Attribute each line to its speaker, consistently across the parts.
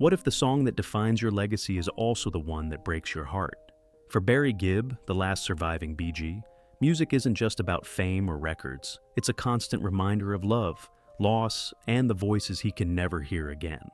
Speaker 1: What if the song that defines your legacy is also the one that breaks your heart? For Barry Gibb, the last surviving Bee Gee, music isn't just about fame or records. It's a constant reminder of love, loss, and the voices he can never hear again.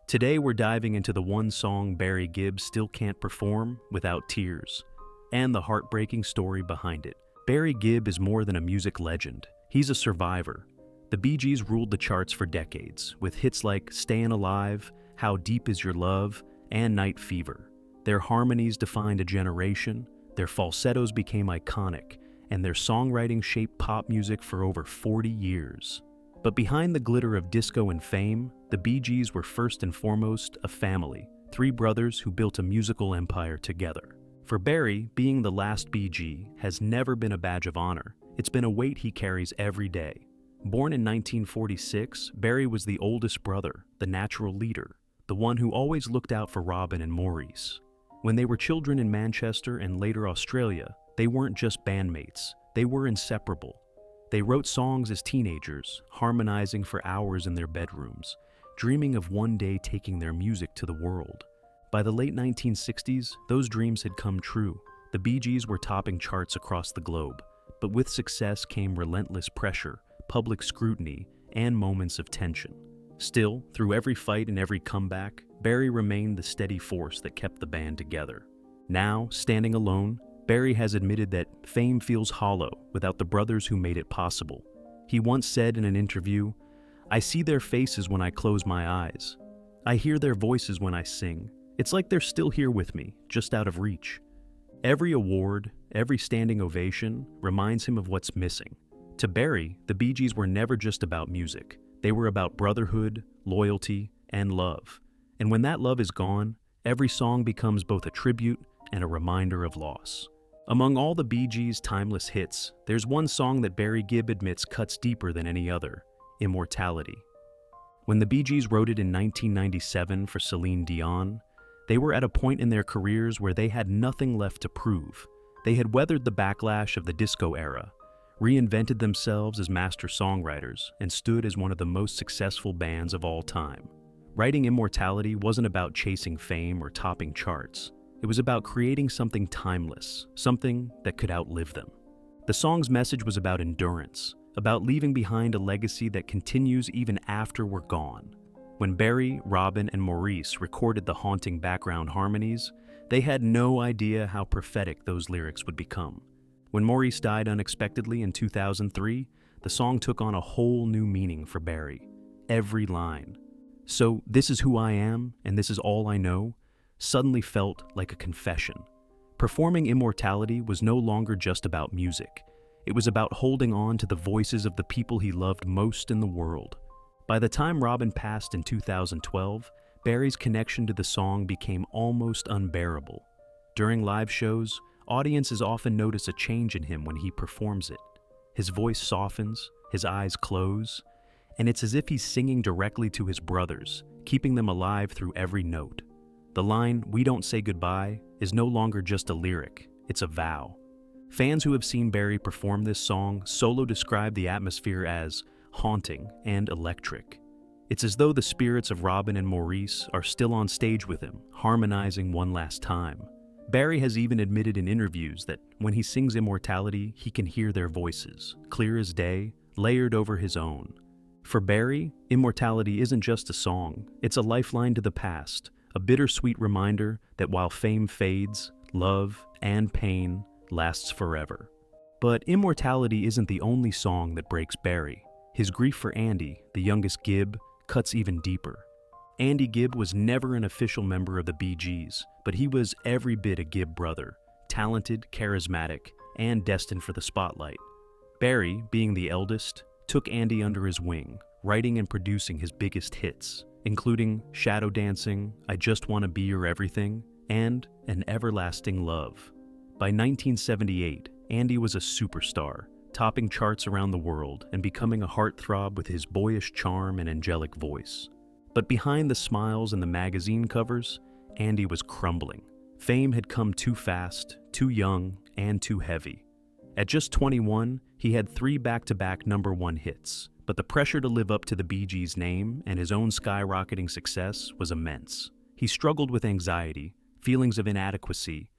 Speaker 1: Today we're diving into the one song Barry Gibb still can't perform without tears, and the heartbreaking story behind it. Barry Gibb is more than a music legend. He's a survivor. The Bee Gees ruled the charts for decades, with hits like Stayin Alive, How Deep Is Your Love, and Night Fever. Their harmonies defined a generation, their falsettos became iconic, and their songwriting shaped pop music for over 40 years. But behind the glitter of disco and fame, the Bee Gees were first and foremost a family, three brothers who built a musical empire together. For Barry, being the last Bee Gee has never been a badge of honor. It's been a weight he carries every day. Born in 1946, Barry was the oldest brother, the natural leader, the one who always looked out for Robin and Maurice. When they were children in Manchester and later Australia, they weren't just bandmates, they were inseparable. They wrote songs as teenagers, harmonizing for hours in their bedrooms, dreaming of one day taking their music to the world. By the late 1960s, those dreams had come true. The Bee Gees were topping charts across the globe, but with success came relentless pressure, public scrutiny, and moments of tension. Still, through every fight and every comeback, Barry remained the steady force that kept the band together. Now, standing alone, Barry has admitted that fame feels hollow without the brothers who made it possible. He once said in an interview, "I see their faces when I close my eyes. I hear their voices when I sing. It's like they're still here with me, just out of reach." Every award, every standing ovation reminds him of what's missing. To Barry, the Bee Gees were never just about music. They were about brotherhood, loyalty, and love. And when that love is gone, every song becomes both a tribute and a reminder of loss. Among all the Bee Gees' timeless hits, there's one song that Barry Gibb admits cuts deeper than any other: Immortality. When the Bee Gees wrote it in 1997 for Celine Dion, they were at a point in their careers where they had nothing left to prove. They had weathered the backlash of the disco era, reinvented themselves as master songwriters, and stood as one of the most successful bands of all time. Writing Immortality wasn't about chasing fame or topping charts. It was about creating something timeless, something that could outlive them. The song's message was about endurance, about leaving behind a legacy that continues even after we're gone. When Barry, Robin, and Maurice recorded the haunting background harmonies, they had no idea how prophetic those lyrics would become. When Maurice died unexpectedly in 2003, the song took on a whole new meaning for Barry. Every line, "So this is who I am, and this is all I know," suddenly felt like a confession. Performing Immortality was no longer just about music. It was about holding on to the voices of the people he loved most in the world. By the time Robin passed in 2012, Barry's connection to the song became almost unbearable. During live shows, audiences often notice a change in him when he performs it. His voice softens, his eyes close, and it's as if he's singing directly to his brothers, keeping them alive through every note. The line, "We don't say goodbye," is no longer just a lyric, it's a vow. Fans who have seen Barry perform this song solo describe the atmosphere as haunting and electric. It's as though the spirits of Robin and Maurice are still on stage with him, harmonizing one last time. Barry has even admitted in interviews that when he sings Immortality, he can hear their voices, clear as day, layered over his own. For Barry, Immortality isn't just a song, it's a lifeline to the past, a bittersweet reminder that while fame fades, love and pain lasts forever. But Immortality isn't the only song that breaks Barry. His grief for Andy, the youngest Gibb, cuts even deeper. Andy Gibb was never an official member of the Bee Gees, but he was every bit a Gibb brother, talented, charismatic, and destined for the spotlight. Barry, being the eldest, took Andy under his wing, writing and producing his biggest hits, including Shadow Dancing, I Just Wanna Be Your Everything, and An Everlasting Love. By 1978, Andy was a superstar, topping charts around the world and becoming a heartthrob with his boyish charm and angelic voice. But behind the smiles and the magazine covers, Andy was crumbling. Fame had come too fast, too young, and too heavy. At just 21, he had 3 back-to-back #1 hits, but the pressure to live up to the Bee Gees' name and his own skyrocketing success was immense. He struggled with anxiety, feelings of inadequacy,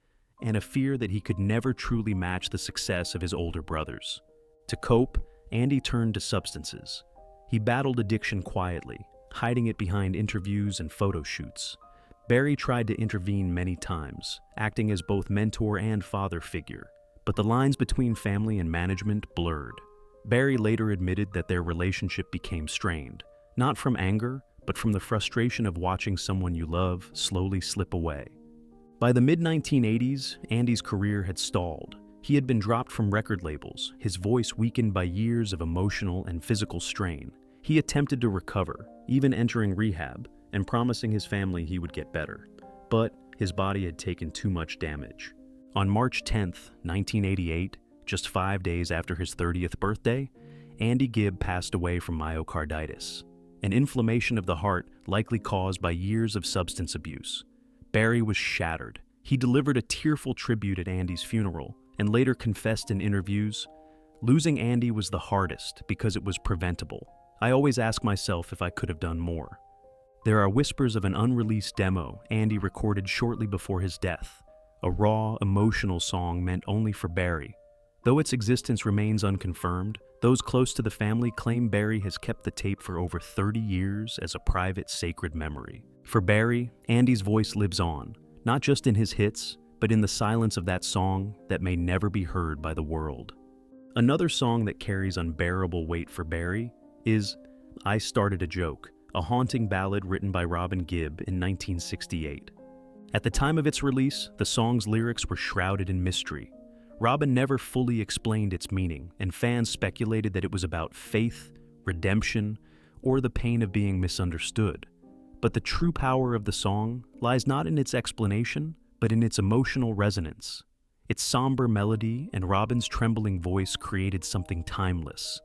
Speaker 1: and a fear that he could never truly match the success of his older brothers. To cope, Andy turned to substances. He battled addiction quietly, hiding it behind interviews and photo shoots. Barry tried to intervene many times, acting as both mentor and father figure, but the lines between family and management blurred. Barry later admitted that their relationship became strained, not from anger, but from the frustration of watching someone you love slowly slip away. By the mid-1980s, Andy's career had stalled. He had been dropped from record labels, his voice weakened by years of emotional and physical strain. He attempted to recover, even entering rehab, and promising his family he would get better. But his body had taken too much damage. On March 10, 1988, just 5 days after his 30th birthday, Andy Gibb passed away from myocarditis, an inflammation of the heart likely caused by years of substance abuse. Barry was shattered. He delivered a tearful tribute at Andy's funeral and later confessed in interviews, "Losing Andy was the hardest because it was preventable. I always ask myself if I could have done more." There are whispers of an unreleased demo Andy recorded shortly before his death, a raw, emotional song meant only for Barry. Though its existence remains unconfirmed, those close to the family claim Barry has kept the tape for over 30 years as a private, sacred memory. For Barry, Andy's voice lives on, not just in his hits, but in the silence of that song that may never be heard by the world. Another song that carries unbearable weight for Barry is "I Started a Joke," a haunting ballad written by Robin Gibb in 1968. At the time of its release, the song's lyrics were shrouded in mystery. Robin never fully explained its meaning, and fans speculated that it was about faith, redemption, or the pain of being misunderstood. But the true power of the song lies not in its explanation, but in its emotional resonance. Its somber melody and Robin's trembling voice created something timeless,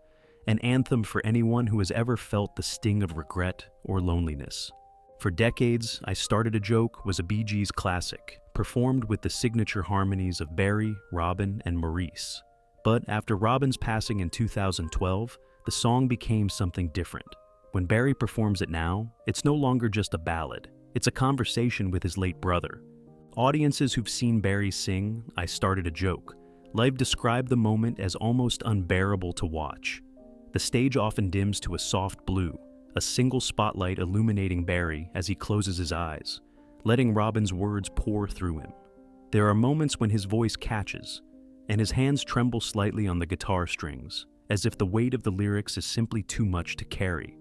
Speaker 1: an anthem for anyone who has ever felt the sting of regret or loneliness. For decades, I Started a Joke was a Bee Gees classic, performed with the signature harmonies of Barry, Robin, and Maurice. But after Robin's passing in 2012, the song became something different. When Barry performs it now, it's no longer just a ballad, it's a conversation with his late brother. Audiences who've seen Barry sing I Started a Joke live describe the moment as almost unbearable to watch. The stage often dims to a soft blue, a single spotlight illuminating Barry as he closes his eyes, letting Robin's words pour through him. There are moments when his voice catches, and his hands tremble slightly on the guitar strings, as if the weight of the lyrics is simply too much to carry.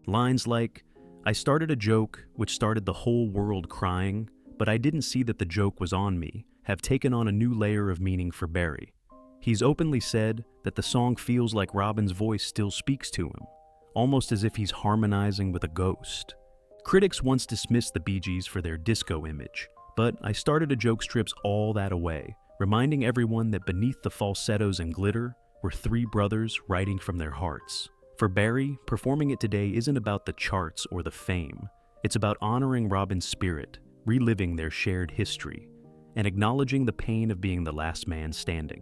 Speaker 1: Lines like, "I started a joke which started the whole world crying, but I didn't see that the joke was on me," have taken on a new layer of meaning for Barry. He's openly said that the song feels like Robin's voice still speaks to him, almost as if he's harmonizing with a ghost. Critics once dismissed the Bee Gees for their disco image, but I Started a Joke strips all that away, reminding everyone that beneath the falsettos and glitter were three brothers writing from their hearts. For Barry, performing it today isn't about the charts or the fame. It's about honoring Robin's spirit, reliving their shared history, and acknowledging the pain of being the last man standing.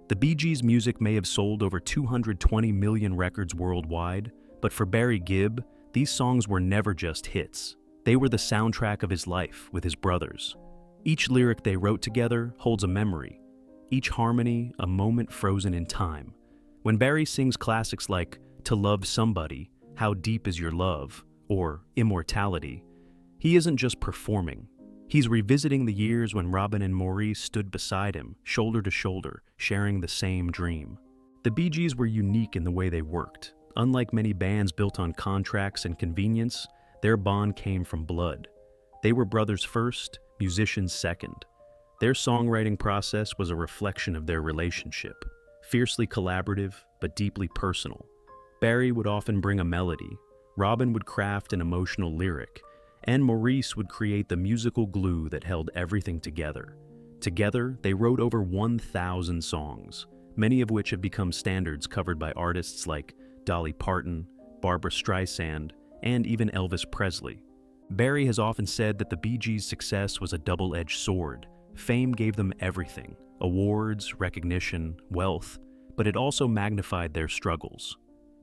Speaker 1: The Bee Gees' music may have sold over 220 million records worldwide, but for Barry Gibb, these songs were never just hits. They were the soundtrack of his life with his brothers. Each lyric they wrote together holds a memory, each harmony a moment frozen in time. When Barry sings classics like "To Love Somebody," "How Deep Is Your Love," or "Immortality," he isn't just performing. He's revisiting the years when Robin and Maurice stood beside him, shoulder to shoulder, sharing the same dream. The Bee Gees were unique in the way they worked. Unlike many bands built on contracts and convenience, their bond came from blood. They were brothers first, musicians second. Their songwriting process was a reflection of their relationship, fiercely collaborative but deeply personal. Barry would often bring a melody, Robin would craft an emotional lyric, and Maurice would create the musical glue that held everything together. Together, they wrote over 1,000 songs, many of which have become standards covered by artists like Dolly Parton, Barbra Streisand, and even Elvis Presley. Barry has often said that the Bee Gees' success was a double-edged sword. Fame gave them everything, awards, recognition, wealth, but it also magnified their struggles.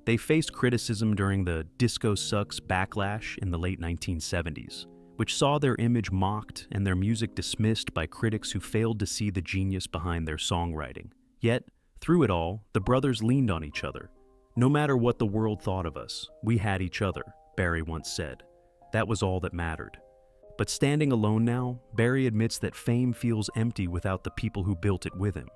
Speaker 1: They faced criticism during the Disco Sucks backlash in the late 1970s, which saw their image mocked and their music dismissed by critics who failed to see the genius behind their songwriting. Yet, through it all, the brothers leaned on each other. "No matter what the world thought of us, we had each other," Barry once said. That was all that mattered. But standing alone now, Barry admits that fame feels empty without the people who built it with him.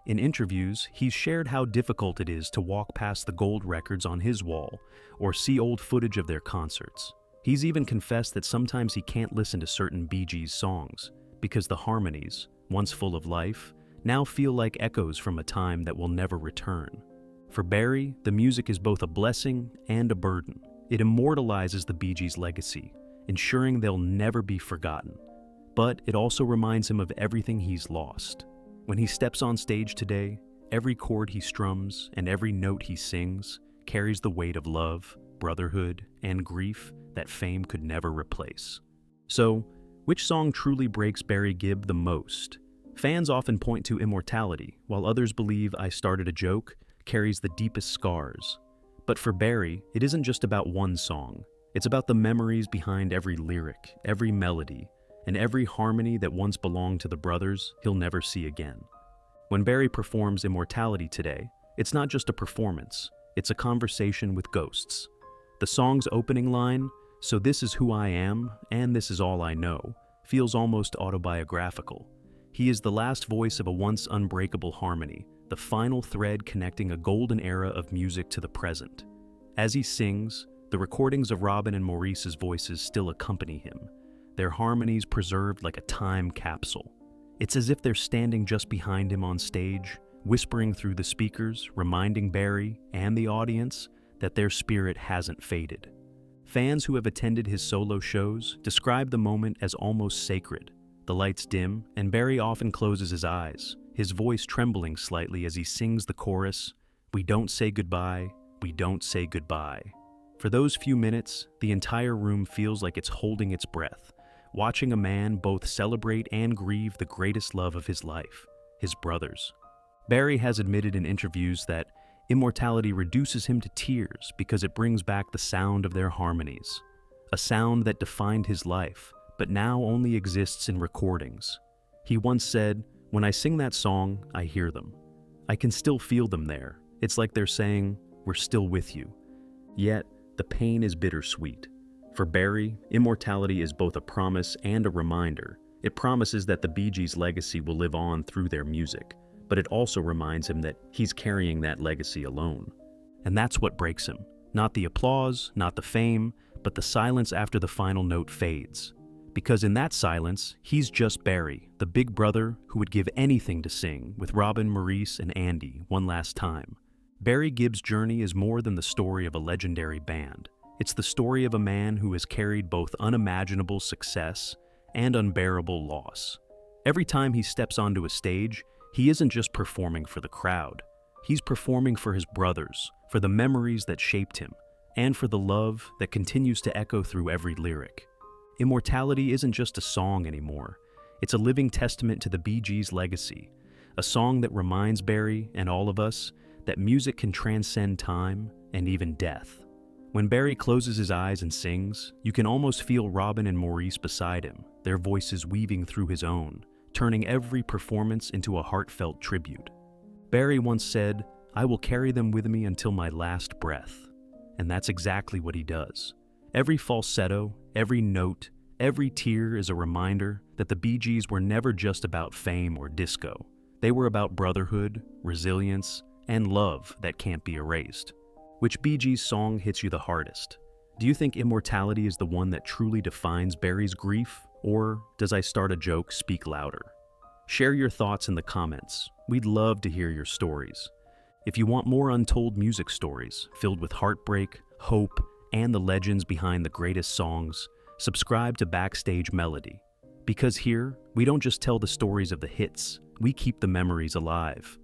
Speaker 1: In interviews, he's shared how difficult it is to walk past the gold records on his wall or see old footage of their concerts. He's even confessed that sometimes he can't listen to certain Bee Gees songs because the harmonies, once full of life, now feel like echoes from a time that will never return. For Barry, the music is both a blessing and a burden. It immortalizes the Bee Gees' legacy, ensuring they'll never be forgotten. But it also reminds him of everything he's lost. When he steps on stage today, every chord he strums and every note he sings carries the weight of love, brotherhood, and grief that fame could never replace. So, which song truly breaks Barry Gibb the most? Fans often point to Immortality, while others believe I Started a Joke carries the deepest scars. But for Barry, it isn't just about one song. It's about the memories behind every lyric, every melody, and every harmony that once belonged to the brothers he'll never see again. When Barry performs Immortality today, it's not just a performance, it's a conversation with ghosts. The song's opening line, "So this is who I am, and this is all I know," feels almost autobiographical. He is the last voice of a once unbreakable harmony, the final thread connecting a golden era of music to the present. As he sings, the recordings of Robin and Maurice's voices still accompany him, their harmonies preserved like a time capsule. It's as if they're standing just behind him on stage, whispering through the speakers, reminding Barry and the audience that their spirit hasn't faded. Fans who have attended his solo shows describe the moment as almost sacred. The lights dim, and Barry often closes his eyes, his voice trembling slightly as he sings the chorus, "We don't say goodbye, we don't say goodbye." For those few minutes, the entire room feels like it's holding its breath, watching a man both celebrate and grieve the greatest love of his life, his brothers. Barry has admitted in interviews that Immortality reduces him to tears because it brings back the sound of their harmonies, a sound that defined his life, but now only exists in recordings. He once said, "When I sing that song, I hear them. I can still feel them there. It's like they're saying, 'We're still with you.'" Yet, the pain is bittersweet. For Barry, Immortality is both a promise and a reminder. It promises that the Bee Gees' legacy will live on through their music, but it also reminds him that he's carrying that legacy alone. And that's what breaks him. Not the applause, not the fame, but the silence after the final note fades. Because in that silence, he's just Barry, the big brother who would give anything to sing with Robin, Maurice, and Andy one last time. Barry Gibb's journey is more than the story of a legendary band. It's the story of a man who has carried both unimaginable success and unbearable loss. Every time he steps onto a stage, he isn't just performing for the crowd. He's performing for his brothers, for the memories that shaped him, and for the love that continues to echo through every lyric. Immortality isn't just a song anymore. It's a living testament to the Bee Gees' legacy, a song that reminds Barry and all of us that music can transcend time and even death. When Barry closes his eyes and sings, you can almost feel Robin and Maurice beside him, their voices weaving through his own, turning every performance into a heartfelt tribute. Barry once said, "I will carry them with me until my last breath." And that's exactly what he does. Every falsetto, every note, every tear is a reminder that the Bee Gees were never just about fame or disco. They were about brotherhood, resilience, and love that can't be erased. Which Bee Gees song hits you the hardest? Do you think Immortality is the one that truly defines Barry's grief? Or does I Start a Joke speak louder? Share your thoughts in the comments. We'd love to hear your stories. If you want more untold music stories filled with heartbreak, hope, and the legends behind the greatest songs, subscribe to Backstage Melody. Because here, we don't just tell the stories of the hits, we keep the memories alive.